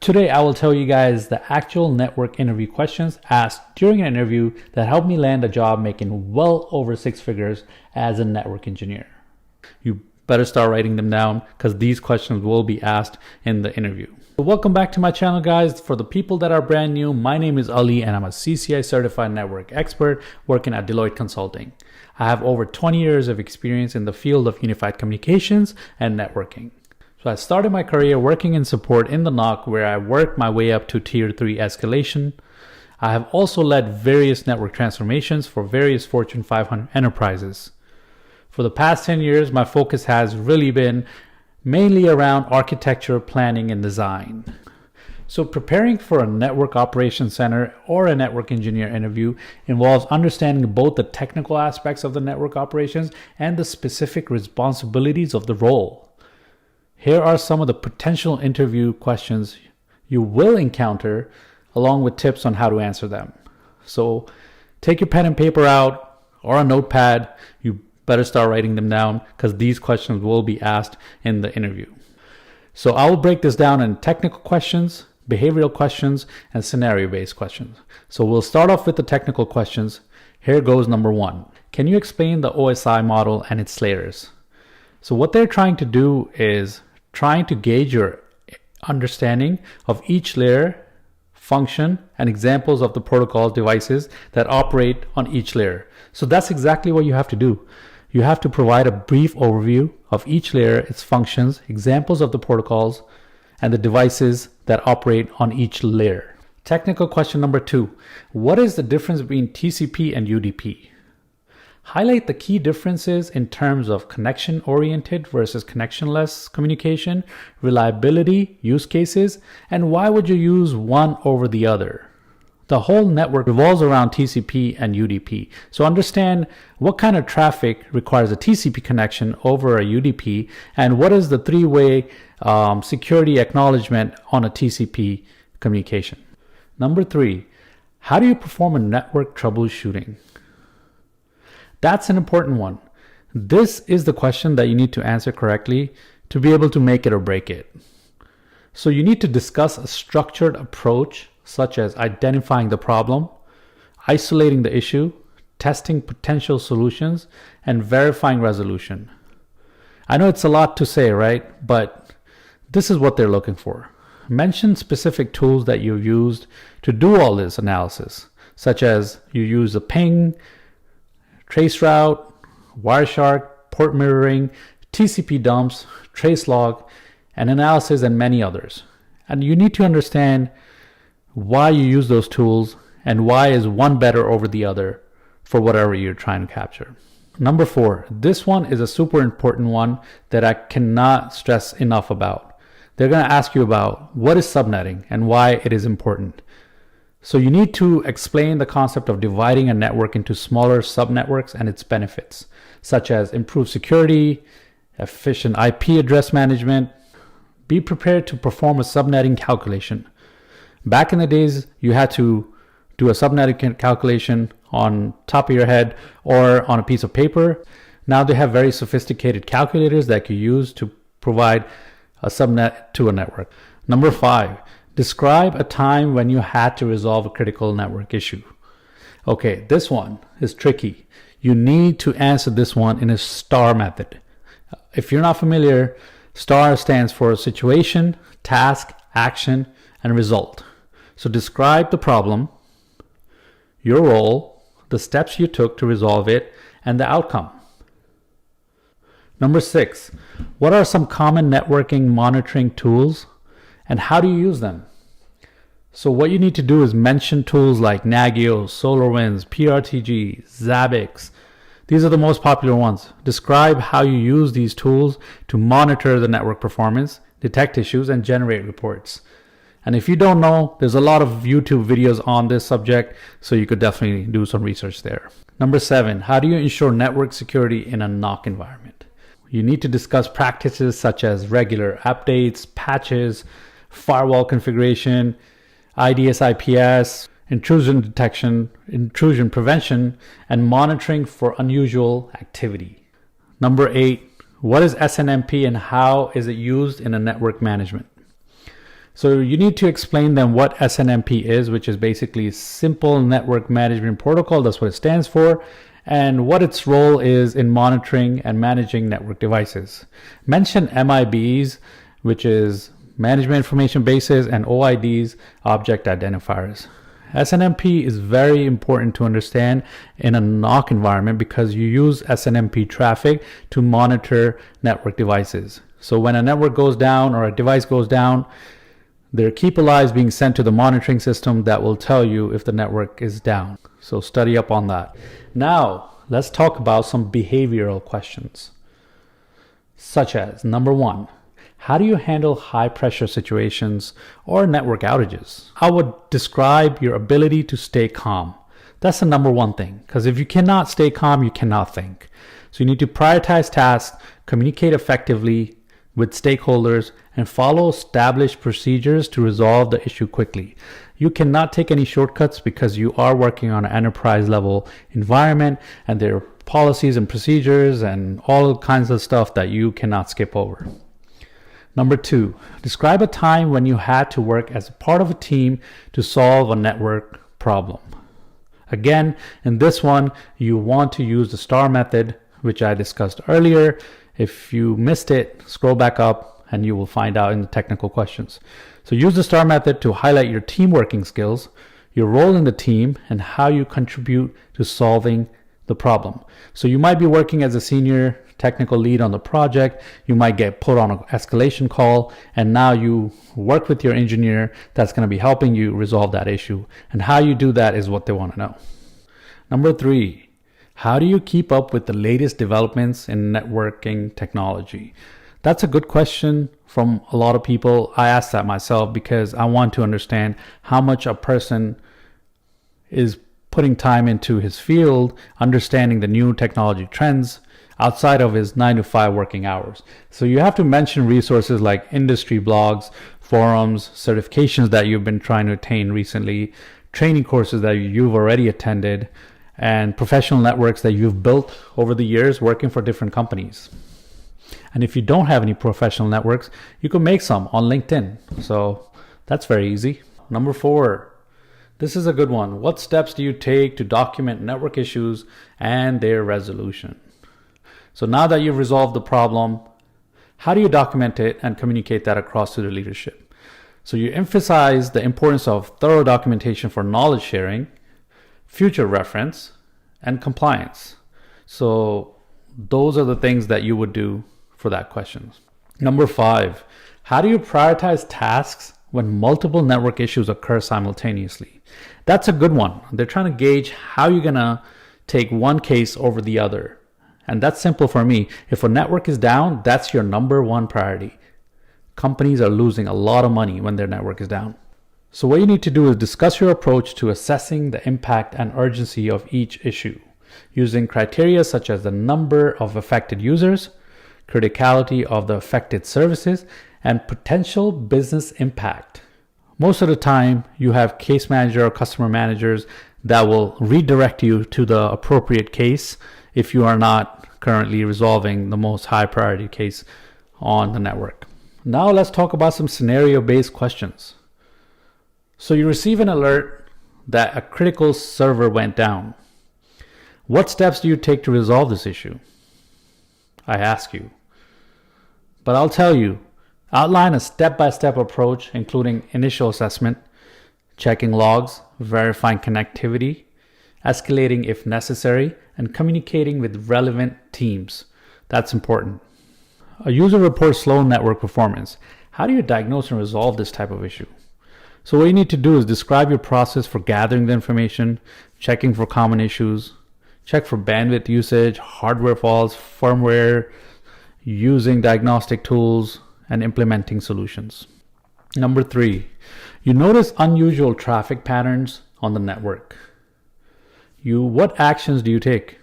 Today, I will tell you guys the actual network interview questions asked during an interview that helped me land a job making well over 6 figures as a network engineer. You better start writing them down because these questions will be asked in the interview. Welcome back to my channel, guys. For the people that are brand new, my name is Ali and I'm a CCI certified network expert working at Deloitte Consulting. I have over 20 years of experience in the field of unified communications and networking. So I started my career working in support in the NOC, where I worked my way up to tier 3 escalation. I have also led various network transformations for various Fortune 500 enterprises. For the past 10 years, my focus has really been mainly around architecture, planning, and design. So preparing for a network operations center or a network engineer interview involves understanding both the technical aspects of the network operations and the specific responsibilities of the role. Here are some of the potential interview questions you will encounter, along with tips on how to answer them. So take your pen and paper out or a notepad. You better start writing them down because these questions will be asked in the interview. So I will break this down in technical questions, behavioral questions, and scenario-based questions. So we'll start off with the technical questions. Here goes number 1. Can you explain the OSI model and its layers? So what they're trying to do is trying to gauge your understanding of each layer, function, and examples of the protocol devices that operate on each layer. So that's exactly what you have to do. You have to provide a brief overview of each layer, its functions, examples of the protocols, and the devices that operate on each layer. Technical question number 2. What is the difference between TCP and UDP? Highlight the key differences in terms of connection-oriented versus connectionless communication, reliability, use cases, and why would you use one over the other? The whole network revolves around TCP and UDP. So understand what kind of traffic requires a TCP connection over a UDP, and what is the three-way security acknowledgement on a TCP communication. Number 3, how do you perform a network troubleshooting? That's an important one. This is the question that you need to answer correctly to be able to make it or break it. So you need to discuss a structured approach, such as identifying the problem, isolating the issue, testing potential solutions, and verifying resolution. I know it's a lot to say, right? But this is what they're looking for. Mention specific tools that you've used to do all this analysis, such as you use a ping, traceroute, Wireshark, port mirroring, TCP dumps, tracelog, and analysis, and many others. And you need to understand why you use those tools and why is one better over the other for whatever you're trying to capture. Number 4, this one is a super important one that I cannot stress enough about. They're going to ask you about what is subnetting and why it is important. So you need to explain the concept of dividing a network into smaller subnetworks and its benefits, such as improved security, efficient IP address management. Be prepared to perform a subnetting calculation. Back in the days, you had to do a subnetting calculation on top of your head or on a piece of paper. Now they have very sophisticated calculators that you use to provide a subnet to a network. Number 5. Describe a time when you had to resolve a critical network issue. Okay, this one is tricky. You need to answer this one in a STAR method. If you're not familiar, STAR stands for situation, task, action, and result. So describe the problem, your role, the steps you took to resolve it, and the outcome. Number 6, what are some common networking monitoring tools and how do you use them? So what you need to do is mention tools like Nagios, SolarWinds, PRTG, Zabbix. These are the most popular ones. Describe how you use these tools to monitor the network performance, detect issues, and generate reports. And if you don't know, there's a lot of YouTube videos on this subject, so you could definitely do some research there. Number 7, how do you ensure network security in a NOC environment? You need to discuss practices such as regular updates, patches, firewall configuration, IDS, IPS, intrusion detection, intrusion prevention, and monitoring for unusual activity. Number 8, what is SNMP and how is it used in a network management? So you need to explain them what SNMP is, which is basically Simple Network Management Protocol. That's what it stands for, and what its role is in monitoring and managing network devices. Mention MIBs, which is Management Information Bases, and OIDs, Object Identifiers. SNMP is very important to understand in a NOC environment because you use SNMP traffic to monitor network devices. So when a network goes down or a device goes down, there are key policies being sent to the monitoring system that will tell you if the network is down. So study up on that. Now, let's talk about some behavioral questions, such as number 1, how do you handle high pressure situations or network outages? I would describe your ability to stay calm. That's the number 1 thing, because if you cannot stay calm, you cannot think. So you need to prioritize tasks, communicate effectively with stakeholders, and follow established procedures to resolve the issue quickly. You cannot take any shortcuts because you are working on an enterprise level environment, and there are policies and procedures and all kinds of stuff that you cannot skip over. Number 2, describe a time when you had to work as a part of a team to solve a network problem. Again, in this one, you want to use the STAR method, which I discussed earlier. If you missed it, scroll back up and you will find out in the technical questions. So use the STAR method to highlight your team working skills, your role in the team, and how you contribute to solving the problem. So you might be working as a senior technical lead on the project. You might get put on an escalation call, and now you work with your engineer that's going to be helping you resolve that issue. And how you do that is what they want to know. Number 3, how do you keep up with the latest developments in networking technology? That's a good question from a lot of people. I ask that myself because I want to understand how much a person is putting time into his field, understanding the new technology trends outside of his 9-to-5 working hours. So you have to mention resources like industry blogs, forums, certifications that you've been trying to attain recently, training courses that you've already attended, and professional networks that you've built over the years working for different companies. And if you don't have any professional networks, you can make some on LinkedIn. So that's very easy. Number 4, this is a good one. What steps do you take to document network issues and their resolution? So now that you've resolved the problem, how do you document it and communicate that across to the leadership? So you emphasize the importance of thorough documentation for knowledge sharing, future reference, and compliance. So those are the things that you would do for that question. Number 5, how do you prioritize tasks when multiple network issues occur simultaneously? That's a good one. They're trying to gauge how you're going to take one case over the other. And that's simple for me. If a network is down, that's your number 1 priority. Companies are losing a lot of money when their network is down. So what you need to do is discuss your approach to assessing the impact and urgency of each issue, using criteria such as the number of affected users, criticality of the affected services, and potential business impact. Most of the time, you have case manager or customer managers that will redirect you to the appropriate case if you are not currently resolving the most high priority case on the network. Now let's talk about some scenario-based questions. So you receive an alert that a critical server went down. What steps do you take to resolve this issue? I ask you. But I'll tell you, outline a step-by-step approach, including initial assessment, checking logs, verifying connectivity, escalating if necessary, and communicating with relevant teams. That's important. A user reports slow network performance. How do you diagnose and resolve this type of issue? So what you need to do is describe your process for gathering the information, checking for common issues, check for bandwidth usage, hardware faults, firmware, using diagnostic tools, and implementing solutions. Number 3, you notice unusual traffic patterns on the network. What actions do you take?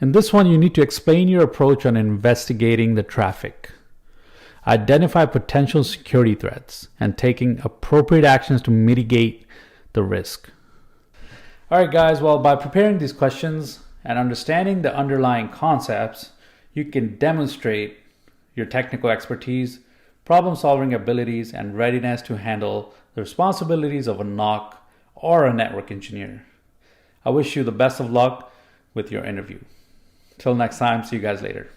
In this one, you need to explain your approach on investigating the traffic, identify potential security threats, and taking appropriate actions to mitigate the risk. All right, guys, well, by preparing these questions and understanding the underlying concepts, you can demonstrate your technical expertise problem solving abilities, and readiness to handle the responsibilities of a NOC or a network engineer. I wish you the best of luck with your interview. Till next time, see you guys later.